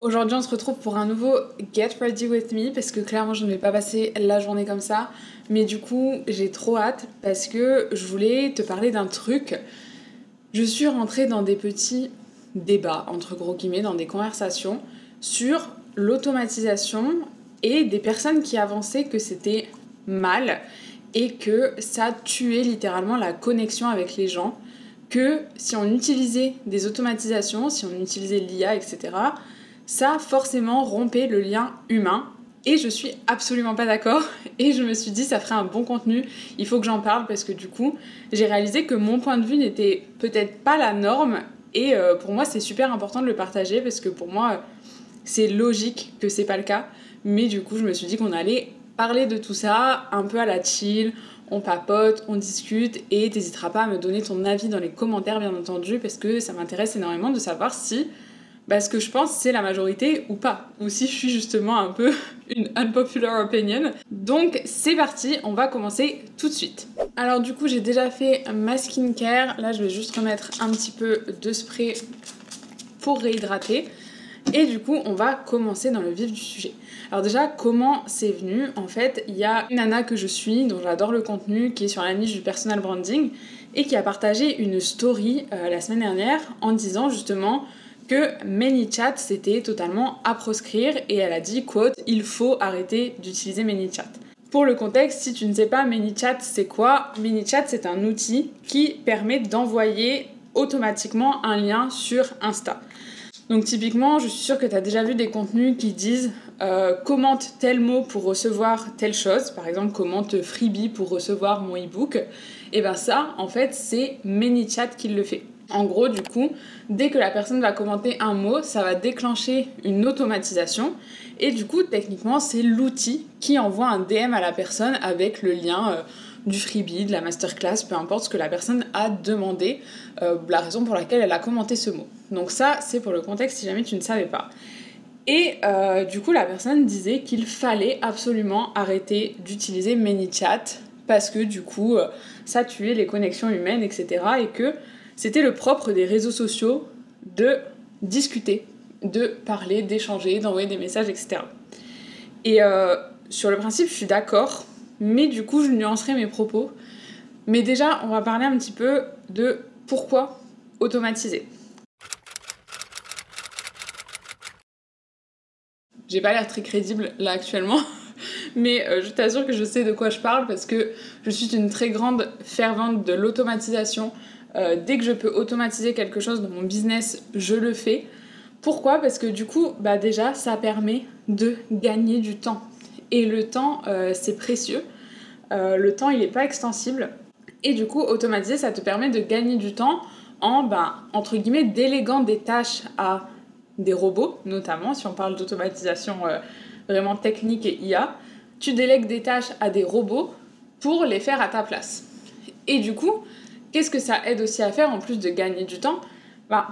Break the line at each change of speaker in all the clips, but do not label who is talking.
Aujourd'hui, on se retrouve pour un nouveau Get Ready With Me parce que clairement, je ne vais pas passer la journée comme ça. Mais du coup, j'ai trop hâte parce que je voulais te parler d'un truc. Je suis rentrée dans des petits débats, entre gros guillemets, dans des conversations sur l'automatisation et des personnes qui avançaient que c'était mal et que ça tuait littéralement la connexion avec les gens. Que si on utilisait des automatisations, si on utilisait l'IA, etc., ça forcément rompait le lien humain. Et je suis absolument pas d'accord. Et je me suis dit, ça ferait un bon contenu, il faut que j'en parle parce que du coup, j'ai réalisé que mon point de vue n'était peut-être pas la norme. Et pour moi, c'est super important de le partager parce que pour moi, c'est logique que c'est pas le cas. Mais du coup, je me suis dit qu'on allait parler de tout ça un peu à la chill. On papote, on discute et t'hésiteras pas à me donner ton avis dans les commentaires, bien entendu, parce que ça m'intéresse énormément de savoir si ce que je pense c'est la majorité ou pas, ou si je suis justement un peu une unpopular opinion. Donc c'est parti, on va commencer tout de suite. Alors du coup j'ai déjà fait ma skincare, là je vais juste remettre un petit peu de spray pour réhydrater. Et du coup, on va commencer dans le vif du sujet. Alors déjà, comment c'est venu? En fait, il y a une nana que je suis, dont j'adore le contenu, qui est sur la niche du personal branding, et qui a partagé une story la semaine dernière en disant justement que ManyChat c'était totalement à proscrire, et elle a dit, quote, « Il faut arrêter d'utiliser ManyChat ». Pour le contexte, si tu ne sais pas, ManyChat c'est quoi? ManyChat c'est un outil qui permet d'envoyer automatiquement un lien sur Insta. Donc typiquement, je suis sûre que tu as déjà vu des contenus qui disent commente tel mot pour recevoir telle chose, par exemple commente freebie pour recevoir mon e-book. Et bien ça, en fait, c'est ManyChat qui le fait. En gros, du coup, dès que la personne va commenter un mot, ça va déclencher une automatisation. Et du coup, techniquement, c'est l'outil qui envoie un DM à la personne avec le lien du freebie, de la masterclass, peu importe ce que la personne a demandé, la raison pour laquelle elle a commenté ce mot. Donc ça, c'est pour le contexte si jamais tu ne savais pas. Et du coup, la personne disait qu'il fallait absolument arrêter d'utiliser ManyChat parce que du coup, ça tuait les connexions humaines, etc. Et que c'était le propre des réseaux sociaux de discuter, de parler, d'échanger, d'envoyer des messages, etc. Et sur le principe, je suis d'accord, mais du coup, je nuancerai mes propos. Mais déjà, on va parler un petit peu de pourquoi automatiser. J'ai pas l'air très crédible là actuellement, mais je t'assure que je sais de quoi je parle parce que je suis une très grande fervente de l'automatisation. Dès que je peux automatiser quelque chose dans mon business, je le fais. Pourquoi? Parce que du coup, déjà, ça permet de gagner du temps. Et le temps, c'est précieux. Le temps, il n'est pas extensible. Et du coup, automatiser, ça te permet de gagner du temps en, entre guillemets, déléguant des tâches à des robots, notamment, si on parle d'automatisation vraiment technique et IA. Tu délègues des tâches à des robots pour les faire à ta place. Et du coup, qu'est-ce que ça aide aussi à faire en plus de gagner du temps?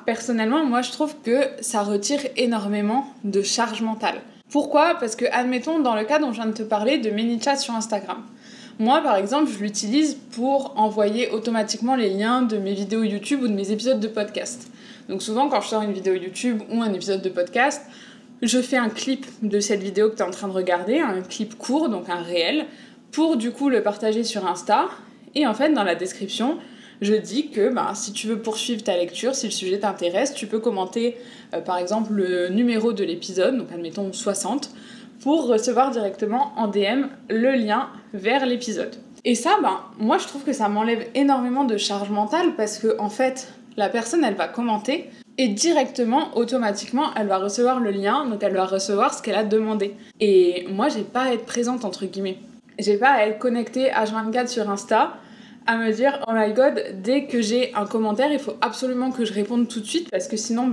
Personnellement, moi, je trouve que ça retire énormément de charge mentale. Pourquoi? Parce que, admettons, dans le cas dont je viens de te parler de ManyChat sur Instagram. Moi, par exemple, je l'utilise pour envoyer automatiquement les liens de mes vidéos YouTube ou de mes épisodes de podcast. Donc souvent, quand je sors une vidéo YouTube ou un épisode de podcast, je fais un clip de cette vidéo que tu es en train de regarder, un clip court, donc un réel, pour du coup le partager sur Insta. Et en fait, dans la description, je dis que si tu veux poursuivre ta lecture, si le sujet t'intéresse, tu peux commenter par exemple le numéro de l'épisode, donc admettons 60, pour recevoir directement en DM le lien vers l'épisode. Et ça, moi je trouve que ça m'enlève énormément de charge mentale parce que en fait, la personne elle va commenter et directement, automatiquement, elle va recevoir le lien, donc elle va recevoir ce qu'elle a demandé. Et moi j'ai pas à être présente entre guillemets. J'ai pas à être connectée H24 sur Insta, à me dire oh my god, dès que j'ai un commentaire, il faut absolument que je réponde tout de suite parce que sinon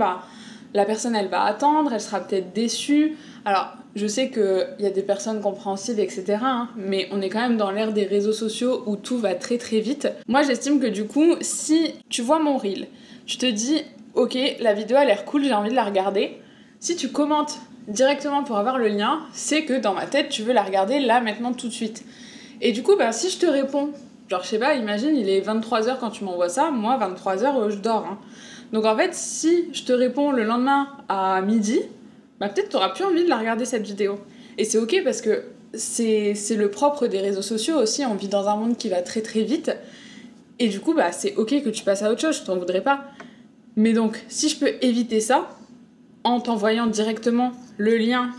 la personne elle va attendre, elle sera peut-être déçue. Alors je sais qu'il y a des personnes compréhensives, etc. Mais on est quand même dans l'ère des réseaux sociaux où tout va très très vite. Moi j'estime que du coup, si tu vois mon reel, tu te dis ok, la vidéo a l'air cool, j'ai envie de la regarder. Si tu commentes directement pour avoir le lien, c'est que dans ma tête tu veux la regarder là maintenant tout de suite. Et du coup, si je te réponds, genre je sais pas, imagine il est 23h quand tu m'envoies ça, moi 23h je dors. Donc en fait, si je te réponds le lendemain à midi, bah peut-être t'auras plus envie de la regarder cette vidéo. Et c'est ok parce que c'est le propre des réseaux sociaux aussi, on vit dans un monde qui va très très vite, et du coup bah c'est ok que tu passes à autre chose, je t'en voudrais pas. Mais donc si je peux éviter ça, en t'envoyant directement le lien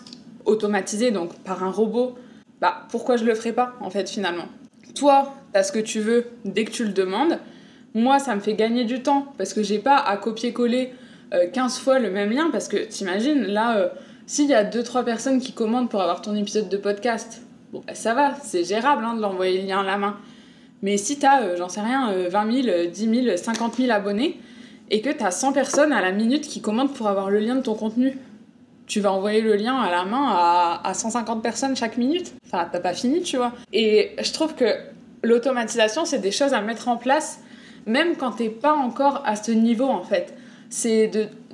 automatisé, donc par un robot, bah pourquoi je le ferais pas en fait finalement. Toi, t'as ce que tu veux dès que tu le demandes. Moi, ça me fait gagner du temps parce que j'ai pas à copier-coller 15 fois le même lien parce que t'imagines, là, s'il y a 2-3 personnes qui commandent pour avoir ton épisode de podcast, bon, bah, ça va, c'est gérable hein, de l'envoyer le lien à la main. Mais si t'as, j'en sais rien, 20 000, 10 000, 50 000 abonnés et que t'as 100 personnes à la minute qui commandent pour avoir le lien de ton contenu, tu vas envoyer le lien à la main à 150 personnes chaque minute. Enfin, t'as pas fini, tu vois. Et je trouve que l'automatisation, c'est des choses à mettre en place, même quand t'es pas encore à ce niveau, en fait. C'est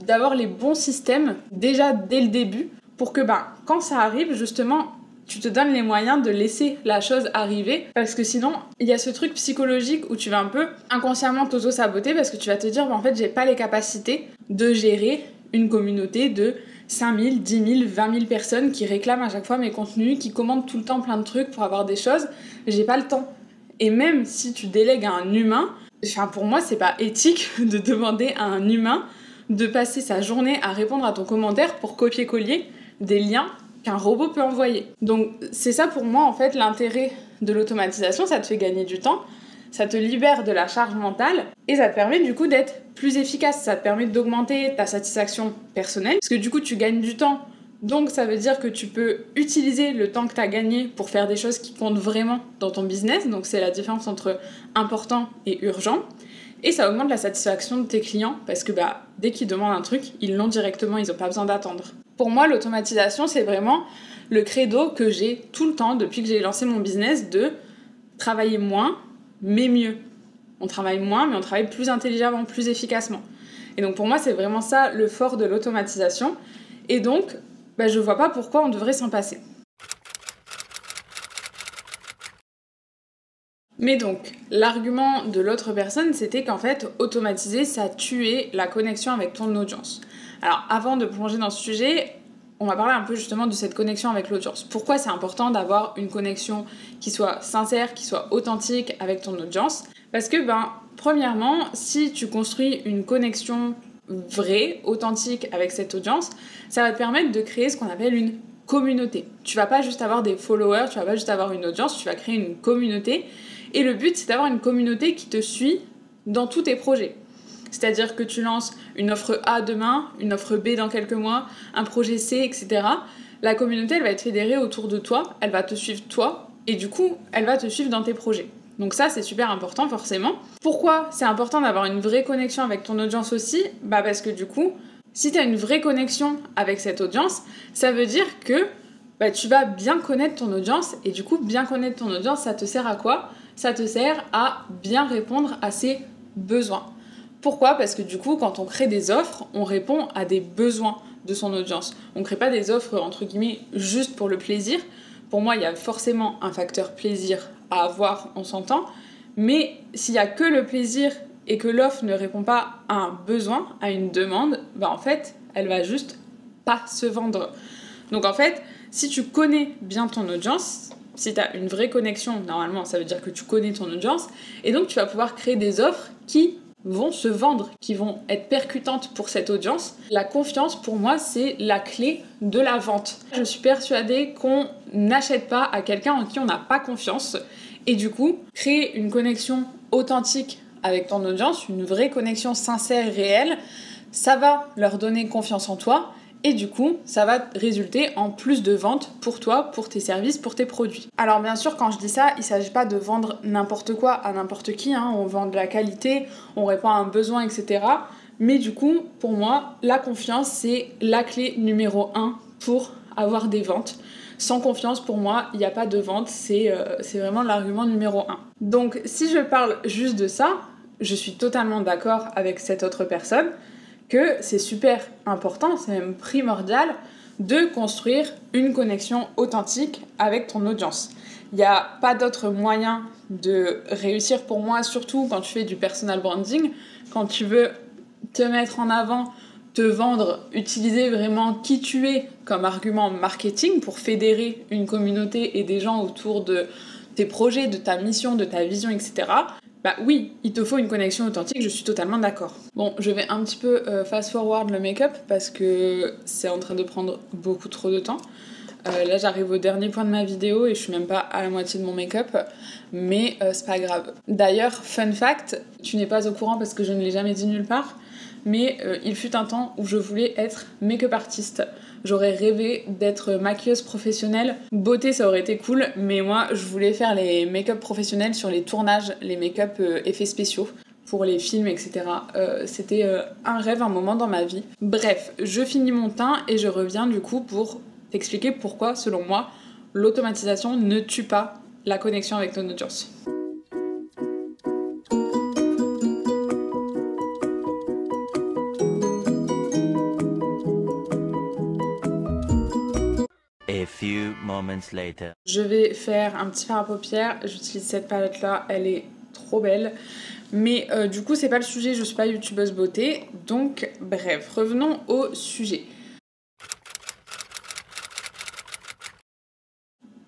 d'avoir les bons systèmes, déjà dès le début, pour que, quand ça arrive, justement, tu te donnes les moyens de laisser la chose arriver. Parce que sinon, il y a ce truc psychologique où tu vas un peu inconsciemment t'auto-saboter parce que tu vas te dire, en fait, j'ai pas les capacités de gérer une communauté de 5 000, 10 000, 20 000 personnes qui réclament à chaque fois mes contenus, qui commandent tout le temps plein de trucs pour avoir des choses. J'ai pas le temps. Et même si tu délègues à un humain, pour moi, c'est pas éthique de demander à un humain de passer sa journée à répondre à ton commentaire pour copier-coller des liens qu'un robot peut envoyer. Donc c'est ça pour moi en fait l'intérêt de l'automatisation, ça te fait gagner du temps, ça te libère de la charge mentale et ça te permet du coup d'être plus efficace, ça te permet d'augmenter ta satisfaction personnelle parce que du coup tu gagnes du temps. Donc ça veut dire que tu peux utiliser le temps que tu as gagné pour faire des choses qui comptent vraiment dans ton business. Donc c'est la différence entre important et urgent. Et ça augmente la satisfaction de tes clients parce que dès qu'ils demandent un truc, ils l'ont directement, ils n'ont pas besoin d'attendre. Pour moi, l'automatisation, c'est vraiment le credo que j'ai tout le temps depuis que j'ai lancé mon business de travailler moins, mais mieux. On travaille moins, mais on travaille plus intelligemment, plus efficacement. Et donc pour moi, c'est vraiment ça le fort de l'automatisation. Et donc, je vois pas pourquoi on devrait s'en passer. Mais donc, l'argument de l'autre personne, c'était qu'en fait, automatiser, ça tuait la connexion avec ton audience. Alors, avant de plonger dans ce sujet, on va parler un peu justement de cette connexion avec l'audience. Pourquoi c'est important d'avoir une connexion qui soit sincère, qui soit authentique avec ton audience ? Parce que, premièrement, si tu construis une connexion vraie, authentique avec cette audience, ça va te permettre de créer ce qu'on appelle une communauté. Tu vas pas juste avoir des followers, tu vas pas juste avoir une audience, tu vas créer une communauté. Et le but, c'est d'avoir une communauté qui te suit dans tous tes projets. C'est-à-dire que tu lances une offre A demain, une offre B dans quelques mois, un projet C, etc. La communauté, elle va être fédérée autour de toi, elle va te suivre toi, et du coup, elle va te suivre dans tes projets. Donc ça, c'est super important forcément. Pourquoi c'est important d'avoir une vraie connexion avec ton audience aussi ? Parce que du coup, si tu as une vraie connexion avec cette audience, ça veut dire que tu vas bien connaître ton audience, et du coup, bien connaître ton audience, ça te sert à quoi ? Ça te sert à bien répondre à ses besoins. Pourquoi ? Parce que du coup, quand on crée des offres, on répond à des besoins de son audience. On ne crée pas des offres, entre guillemets, juste pour le plaisir. Pour moi, il y a forcément un facteur plaisir à avoir, on s'entend. Mais s'il n'y a que le plaisir et que l'offre ne répond pas à un besoin, à une demande, en fait, elle va juste pas se vendre. Donc en fait, si tu connais bien ton audience, si tu as une vraie connexion, normalement, ça veut dire que tu connais ton audience, et donc tu vas pouvoir créer des offres qui vont se vendre, qui vont être percutantes pour cette audience. La confiance, pour moi, c'est la clé de la vente. Je suis persuadée qu'on n'achète pas à quelqu'un en qui on n'a pas confiance. Et du coup, créer une connexion authentique avec ton audience, une vraie connexion sincère, réelle, ça va leur donner confiance en toi. Et du coup, ça va résulter en plus de ventes pour toi, pour tes services, pour tes produits. Alors bien sûr, quand je dis ça, il ne s'agit pas de vendre n'importe quoi à n'importe qui. On vend de la qualité, on répond à un besoin, etc. Mais du coup, pour moi, la confiance, c'est la clé numéro 1 pour avoir des ventes. Sans confiance, pour moi, il n'y a pas de vente. C'est vraiment l'argument numéro 1. Donc, si je parle juste de ça, je suis totalement d'accord avec cette autre personne que c'est super important, c'est même primordial de construire une connexion authentique avec ton audience. Il n'y a pas d'autre moyen de réussir pour moi, surtout quand tu fais du personal branding, quand tu veux te mettre en avant te vendre, utiliser vraiment qui tu es comme argument marketing pour fédérer une communauté et des gens autour de tes projets, de ta mission, de ta vision, etc. Bah oui, il te faut une connexion authentique, je suis totalement d'accord. Bon, je vais un petit peu fast-forward le make-up parce que c'est en train de prendre beaucoup trop de temps. Là, j'arrive au dernier point de ma vidéo et je suis même pas à la moitié de mon make-up, mais c'est pas grave. D'ailleurs, fun fact, tu n'es pas au courant parce que je ne l'ai jamais dit nulle part, mais il fut un temps où je voulais être make-up artiste. J'aurais rêvé d'être maquilleuse professionnelle. Beauté, ça aurait été cool, mais moi, je voulais faire les make-up professionnels sur les tournages, les make-up effets spéciaux pour les films, etc. C'était un rêve, un moment dans ma vie. Bref, je finis mon teint et je reviens du coup pour t'expliquer pourquoi, selon moi, l'automatisation ne tue pas la connexion avec ton audience.
A few moments later.
Je vais faire un petit fard à paupières. J'utilise cette palette-là, elle est trop belle. Mais du coup, c'est pas le sujet, je suis pas youtubeuse beauté. Donc, bref, revenons au sujet.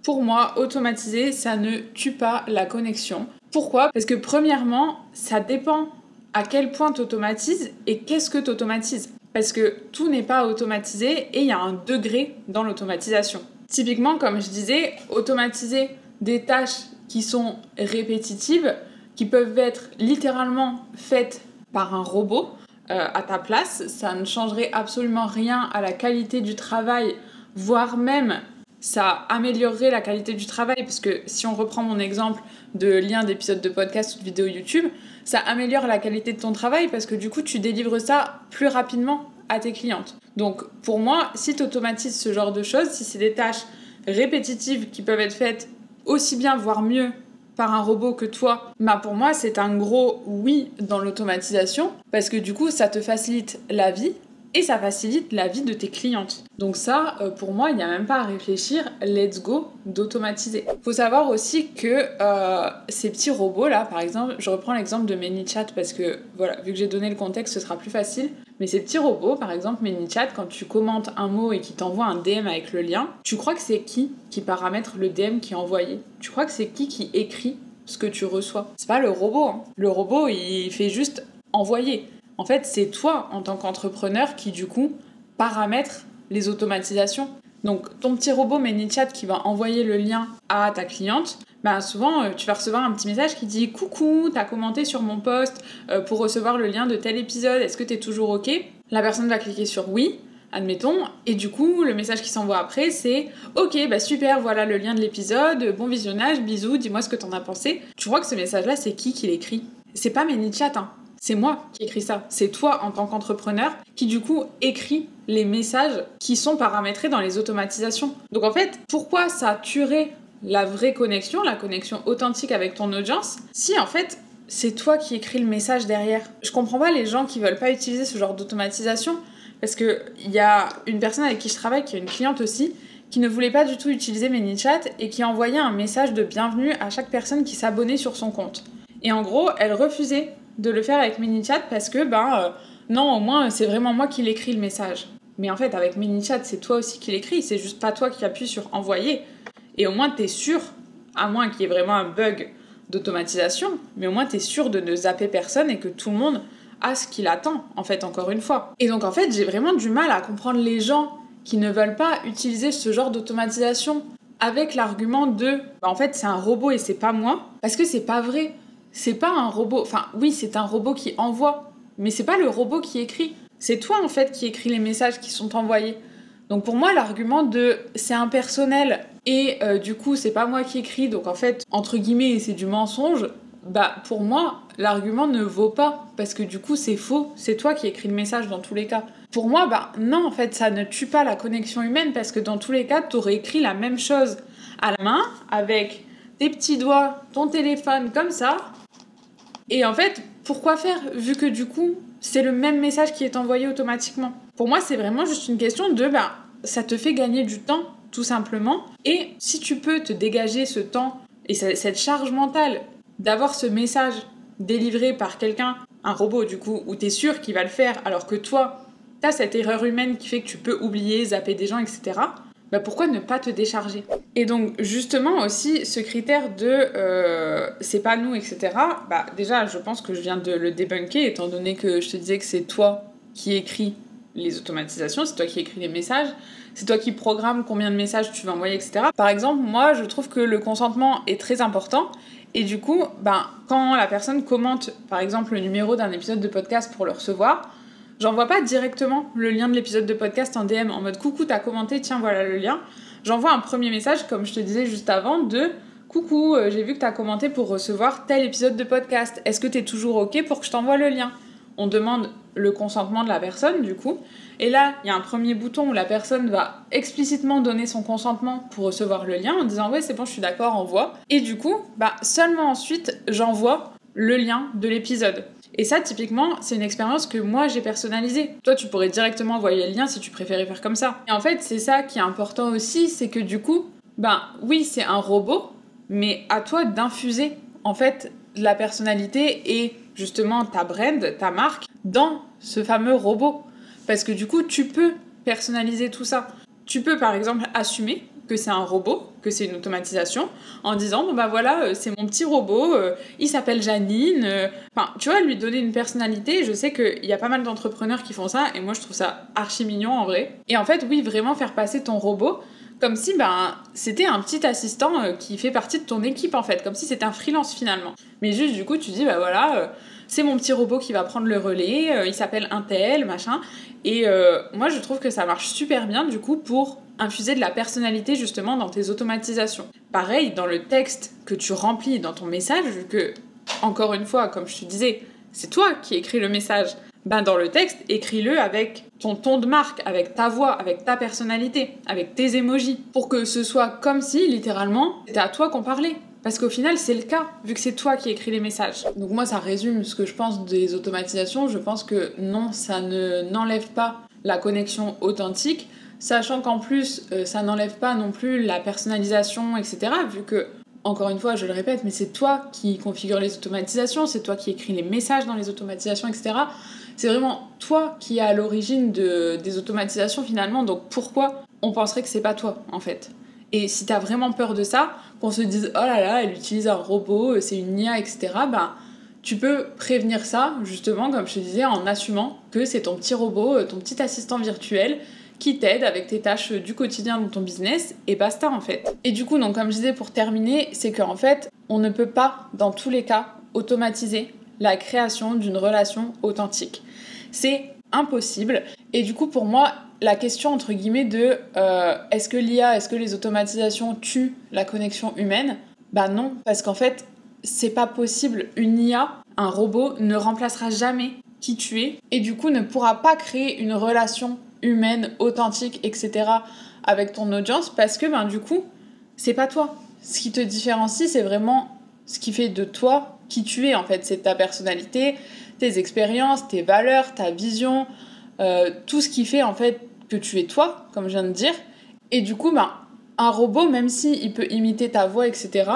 Pour moi, automatiser, ça ne tue pas la connexion. Pourquoi ? Parce que premièrement, ça dépend à quel point tu automatises et qu'est-ce que tu automatises. Parce que tout n'est pas automatisé et il y a un degré dans l'automatisation. Typiquement, comme je disais, automatiser des tâches qui sont répétitives, qui peuvent être littéralement faites par un robot à ta place, ça ne changerait absolument rien à la qualité du travail, voire même ça améliorerait la qualité du travail, parce que si on reprend mon exemple de lien d'épisode de podcast ou de vidéo YouTube, ça améliore la qualité de ton travail parce que du coup tu délivres ça plus rapidement à tes clientes. Donc pour moi, si tu automatises ce genre de choses, si c'est des tâches répétitives qui peuvent être faites aussi bien, voire mieux par un robot que toi, bah pour moi c'est un gros oui dans l'automatisation, parce que du coup ça te facilite la vie et ça facilite la vie de tes clientes. Donc ça, pour moi, il n'y a même pas à réfléchir, let's go d'automatiser. Faut savoir aussi que ces petits robots-là, par exemple, je reprends l'exemple de ManyChat parce que, voilà, vu que j'ai donné le contexte, ce sera plus facile. Mais ces petits robots, par exemple, ManyChat, quand tu commentes un mot et qu'il t'envoie un DM avec le lien, tu crois que c'est qui paramètre le DM qui est envoyé ? Tu crois que c'est qui écrit ce que tu reçois ? C'est pas le robot, hein. Le robot, il fait juste envoyer. En fait, c'est toi, en tant qu'entrepreneur, qui, du coup, paramètre les automatisations. Donc, ton petit robot ManyChat qui va envoyer le lien à ta cliente, bah, souvent, tu vas recevoir un petit message qui dit « Coucou, t'as commenté sur mon post pour recevoir le lien de tel épisode, est-ce que t'es toujours OK ?» La personne va cliquer sur « Oui », admettons, et du coup, le message qui s'envoie après, c'est « Ok, bah super, voilà le lien de l'épisode, bon visionnage, bisous, dis-moi ce que t'en as pensé. » Tu vois que ce message-là, c'est qui l'écrit ? C'est pas ManyChat, hein. C'est moi qui écris ça. C'est toi, en tant qu'entrepreneur, qui du coup écrit les messages qui sont paramétrés dans les automatisations. Donc en fait, pourquoi ça tuerait la vraie connexion, la connexion authentique avec ton audience, si en fait, c'est toi qui écris le message derrière ? Je comprends pas les gens qui veulent pas utiliser ce genre d'automatisation, parce qu'il y a une personne avec qui je travaille, qui est une cliente aussi, qui ne voulait pas du tout utiliser ManyChat et qui envoyait un message de bienvenue à chaque personne qui s'abonnait sur son compte. Et en gros, elle refusait de le faire avec ManyChat parce que, non, au moins, c'est vraiment moi qui l'écris le message. Mais en fait, avec ManyChat, c'est toi aussi qui l'écris, c'est juste pas toi qui appuies sur envoyer. Et au moins, t'es sûr, à moins qu'il y ait vraiment un bug d'automatisation, mais au moins, t'es sûr de ne zapper personne et que tout le monde a ce qu'il attend, en fait, encore une fois. Et donc, en fait, j'ai vraiment du mal à comprendre les gens qui ne veulent pas utiliser ce genre d'automatisation avec l'argument de, en fait, c'est un robot et c'est pas moi, parce que c'est pas vrai. C'est pas un robot, enfin oui, c'est un robot qui envoie, mais c'est pas le robot qui écrit. C'est toi en fait qui écris les messages qui sont envoyés. Donc pour moi, l'argument de c'est impersonnel et du coup c'est pas moi qui écris, donc en fait, entre guillemets, c'est du mensonge, bah pour moi, l'argument ne vaut pas, parce que du coup c'est faux, c'est toi qui écris le message dans tous les cas. Pour moi, non, en fait, ça ne tue pas la connexion humaine, parce que dans tous les cas, t'aurais écrit la même chose à la main, avec tes petits doigts, ton téléphone, comme ça. Et en fait, pourquoi faire, vu que du coup, c'est le même message qui est envoyé automatiquement ? Pour moi, c'est vraiment juste une question de, ça te fait gagner du temps, tout simplement. Et si tu peux te dégager ce temps et cette charge mentale d'avoir ce message délivré par quelqu'un, un robot du coup, où t'es sûr qu'il va le faire, alors que toi, t'as cette erreur humaine qui fait que tu peux oublier, zapper des gens, etc., bah pourquoi ne pas te décharger? Et donc justement aussi ce critère de c'est pas nous, etc., bah déjà je pense que je viens de le débunker étant donné que je te disais que c'est toi qui écris les automatisations, c'est toi qui écris les messages, c'est toi qui programmes combien de messages tu vas envoyer, etc. Par exemple, moi je trouve que le consentement est très important et du coup, ben, quand la personne commente par exemple le numéro d'un épisode de podcast pour le recevoir, j'envoie pas directement le lien de l'épisode de podcast en DM en mode coucou, t'as commenté, tiens voilà le lien. J'envoie un premier message, comme je te disais juste avant, de coucou, j'ai vu que t'as commenté pour recevoir tel épisode de podcast. Est-ce que t'es toujours ok pour que je t'envoie le lien? On demande le consentement de la personne du coup. Et là, il y a un premier bouton où la personne va explicitement donner son consentement pour recevoir le lien en disant ouais c'est bon, je suis d'accord, envoie. Et du coup, bah seulement ensuite, j'envoie le lien de l'épisode. Et ça, typiquement, c'est une expérience que moi, j'ai personnalisée. Toi, tu pourrais directement envoyer le lien si tu préférais faire comme ça. Et en fait, c'est ça qui est important aussi, c'est que du coup, ben oui, c'est un robot, mais à toi d'infuser, en fait, la personnalité et justement ta brand, ta marque, dans ce fameux robot. Parce que du coup, tu peux personnaliser tout ça. Tu peux, par exemple, assumer que c'est un robot, que c'est une automatisation, en disant bon bah voilà, c'est mon petit robot, il s'appelle Janine. Enfin, tu vois, lui donner une personnalité. Je sais qu'il y a pas mal d'entrepreneurs qui font ça, et moi je trouve ça archi mignon en vrai. Et en fait, oui, vraiment faire passer ton robot comme si ben c'était un petit assistant qui fait partie de ton équipe en fait, comme si c'était un freelance finalement. Mais juste du coup, tu dis bah voilà, c'est mon petit robot qui va prendre le relais, il s'appelle Untel, machin. Et moi je trouve que ça marche super bien du coup pour infuser de la personnalité justement dans tes automatisations. Pareil, dans le texte que tu remplis dans ton message, vu que, encore une fois, comme je te disais, c'est toi qui écris le message, ben dans le texte, écris-le avec ton ton de marque, avec ta voix, avec ta personnalité, avec tes emojis, pour que ce soit comme si, littéralement, c'était à toi qu'on parlait. Parce qu'au final, c'est le cas, vu que c'est toi qui écris les messages. Donc moi, ça résume ce que je pense des automatisations. Je pense que non, ça n'enlève pas la connexion authentique, sachant qu'en plus, ça n'enlève pas non plus la personnalisation, etc. Vu que, encore une fois, je le répète, mais c'est toi qui configure les automatisations, c'est toi qui écris les messages dans les automatisations, etc. C'est vraiment toi qui es à l'origine des automatisations finalement, donc pourquoi on penserait que c'est pas toi, en fait? Et si t'as vraiment peur de ça, qu'on se dise « Oh là là, elle utilise un robot, c'est une IA, etc. » ben, tu peux prévenir ça, justement, comme je te disais, en assumant que c'est ton petit robot, ton petit assistant virtuel qui t'aide avec tes tâches du quotidien dans ton business, et basta en fait. Et du coup, donc, comme je disais pour terminer, c'est qu'en fait, on ne peut pas, dans tous les cas, automatiser la création d'une relation authentique. C'est impossible. Et du coup, pour moi, la question entre guillemets de est-ce que l'IA, est-ce que les automatisations tuent la connexion humaine? Bah non, parce qu'en fait, c'est pas possible. Une IA, un robot, ne remplacera jamais qui tu es et du coup ne pourra pas créer une relation humaine, authentique, etc. avec ton audience parce que ben du coup, c'est pas toi. Ce qui te différencie, c'est vraiment ce qui fait de toi qui tu es en fait. C'est ta personnalité, tes expériences, tes valeurs, ta vision, tout ce qui fait en fait que tu es toi, comme je viens de dire. Et du coup, ben, un robot, même s'il peut imiter ta voix, etc.,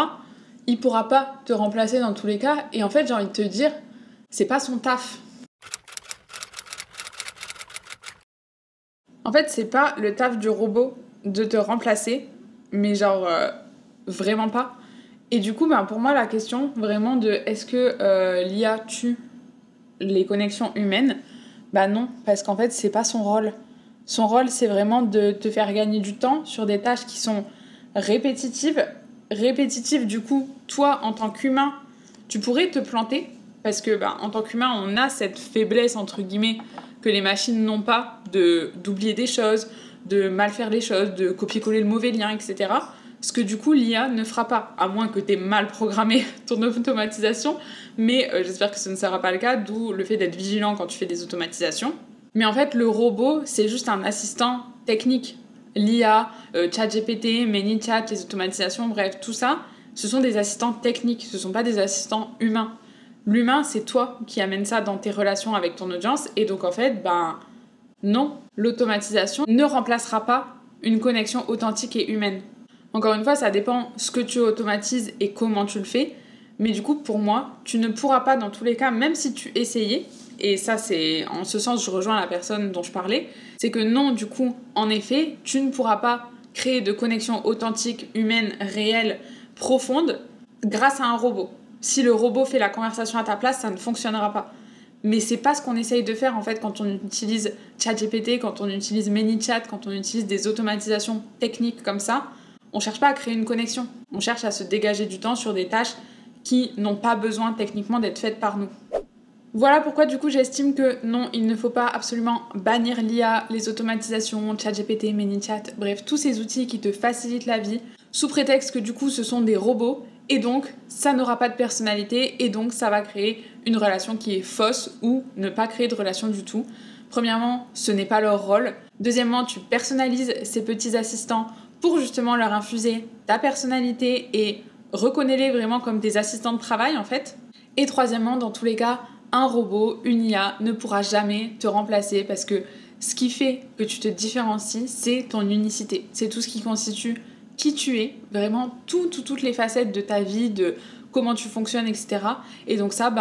il pourra pas te remplacer dans tous les cas. Et en fait, j'ai envie de te dire, c'est pas son taf. En fait, c'est pas le taf du robot de te remplacer, mais genre, vraiment pas. Et du coup, ben, pour moi, la question vraiment de est-ce que l'IA tue les connexions humaines? Bah non, parce qu'en fait, c'est pas son rôle. Son rôle, c'est vraiment de te faire gagner du temps sur des tâches qui sont répétitives. Répétitives, du coup, toi, en tant qu'humain, tu pourrais te planter. Parce que, bah, en tant qu'humain, on a cette faiblesse, entre guillemets, que les machines n'ont pas, d'oublier des choses, de mal faire les choses, de copier-coller le mauvais lien, etc. Ce que, du coup, l'IA ne fera pas. À moins que tu aies mal programmé ton automatisation. Mais j'espère que ce ne sera pas le cas, d'où le fait d'être vigilant quand tu fais des automatisations. Mais en fait, le robot, c'est juste un assistant technique. L'IA, ChatGPT, ManyChat, les automatisations, bref, tout ça, ce sont des assistants techniques, ce ne sont pas des assistants humains. L'humain, c'est toi qui amène ça dans tes relations avec ton audience. Et donc, en fait, ben non, l'automatisation ne remplacera pas une connexion authentique et humaine. Encore une fois, ça dépend ce que tu automatises et comment tu le fais. Mais du coup, pour moi, tu ne pourras pas, dans tous les cas, même si tu essayais, et ça c'est en ce sens je rejoins la personne dont je parlais, c'est que non, du coup, en effet, tu ne pourras pas créer de connexion authentique, humaine, réelle, profonde grâce à un robot. Si le robot fait la conversation à ta place, ça ne fonctionnera pas. Mais c'est pas ce qu'on essaye de faire en fait quand on utilise ChatGPT, quand on utilise ManyChat, quand on utilise des automatisations techniques comme ça. On cherche pas à créer une connexion. On cherche à se dégager du temps sur des tâches qui n'ont pas besoin techniquement d'être faites par nous. Voilà pourquoi du coup j'estime que non, il ne faut pas absolument bannir l'IA, les automatisations, ChatGPT, ManyChat, bref, tous ces outils qui te facilitent la vie, sous prétexte que du coup ce sont des robots, et donc ça n'aura pas de personnalité, et donc ça va créer une relation qui est fausse, ou ne pas créer de relation du tout. Premièrement, ce n'est pas leur rôle. Deuxièmement, tu personnalises ces petits assistants pour justement leur infuser ta personnalité, et reconnais-les vraiment comme des assistants de travail en fait. Et troisièmement, dans tous les cas, un robot, une IA ne pourra jamais te remplacer parce que ce qui fait que tu te différencies, c'est ton unicité. C'est tout ce qui constitue qui tu es, vraiment toutes les facettes de ta vie, de comment tu fonctionnes, etc. Et donc ça,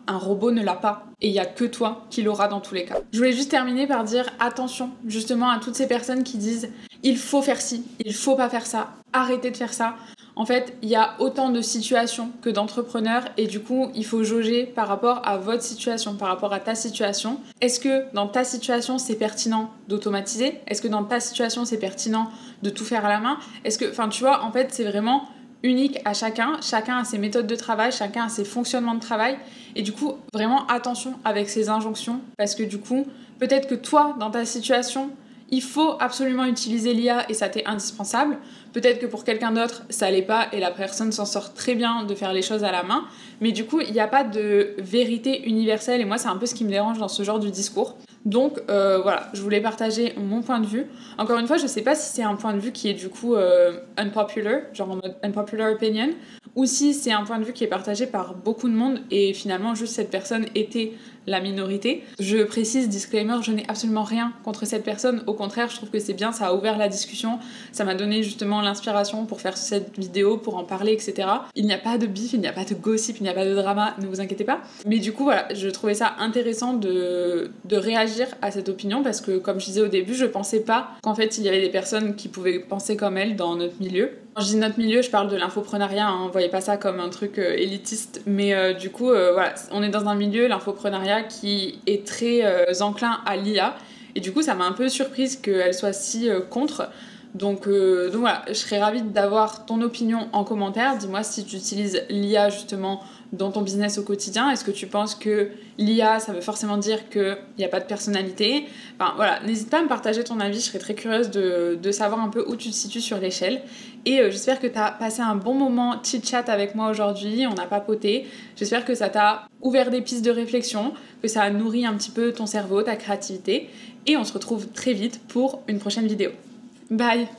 un robot ne l'a pas. Et il n'y a que toi qui l'aura dans tous les cas. Je voulais juste terminer par dire attention justement à toutes ces personnes qui disent il faut faire ci, il faut pas faire ça, arrêtez de faire ça. En fait, il y a autant de situations que d'entrepreneurs et du coup, il faut jauger par rapport à votre situation, par rapport à ta situation. Est-ce que dans ta situation, c'est pertinent d'automatiser? Est-ce que dans ta situation, c'est pertinent de tout faire à la main? Est-ce que, enfin, tu vois, en fait, c'est vraiment unique à chacun. Chacun a ses méthodes de travail, chacun a ses fonctionnements de travail. Et du coup, vraiment attention avec ces injonctions parce que du coup, peut-être que toi, dans ta situation, il faut absolument utiliser l'IA et ça t'est indispensable. Peut-être que pour quelqu'un d'autre, ça l'est pas et la personne s'en sort très bien de faire les choses à la main. Mais du coup, il n'y a pas de vérité universelle et moi, c'est un peu ce qui me dérange dans ce genre de discours. Donc voilà, je voulais partager mon point de vue. Encore une fois, je sais pas si c'est un point de vue qui est du coup unpopular, genre en mode unpopular opinion, ou si c'est un point de vue qui est partagé par beaucoup de monde et finalement juste cette personne était la minorité. Je précise, disclaimer, je n'ai absolument rien contre cette personne. Au contraire, je trouve que c'est bien, ça a ouvert la discussion, ça m'a donné justement l'inspiration pour faire cette vidéo, pour en parler, etc. Il n'y a pas de bif, il n'y a pas de gossip, il n'y a pas de drama, ne vous inquiétez pas. Mais du coup, voilà, je trouvais ça intéressant de réagir à cette opinion parce que, comme je disais au début, je pensais pas qu'en fait, il y avait des personnes qui pouvaient penser comme elle dans notre milieu. Quand je dis notre milieu, je parle de l'infoprenariat, hein, voyez pas ça comme un truc élitiste, mais du coup, voilà, on est dans un milieu, l'infoprenariat, qui est très enclin à l'IA, et du coup, ça m'a un peu surprise qu'elle soit si contre. Donc voilà, je serais ravie d'avoir ton opinion en commentaire. Dis-moi si tu utilises l'IA justement dans ton business au quotidien. Est-ce que tu penses que l'IA, ça veut forcément dire qu'il n'y a pas de personnalité? Enfin voilà, n'hésite pas à me partager ton avis, je serais très curieuse de savoir un peu où tu te situes sur l'échelle. Et j'espère que tu as passé un bon moment chit-chat avec moi aujourd'hui, on a papoté. J'espère que ça t'a ouvert des pistes de réflexion, que ça a nourri un petit peu ton cerveau, ta créativité. Et on se retrouve très vite pour une prochaine vidéo. Bye!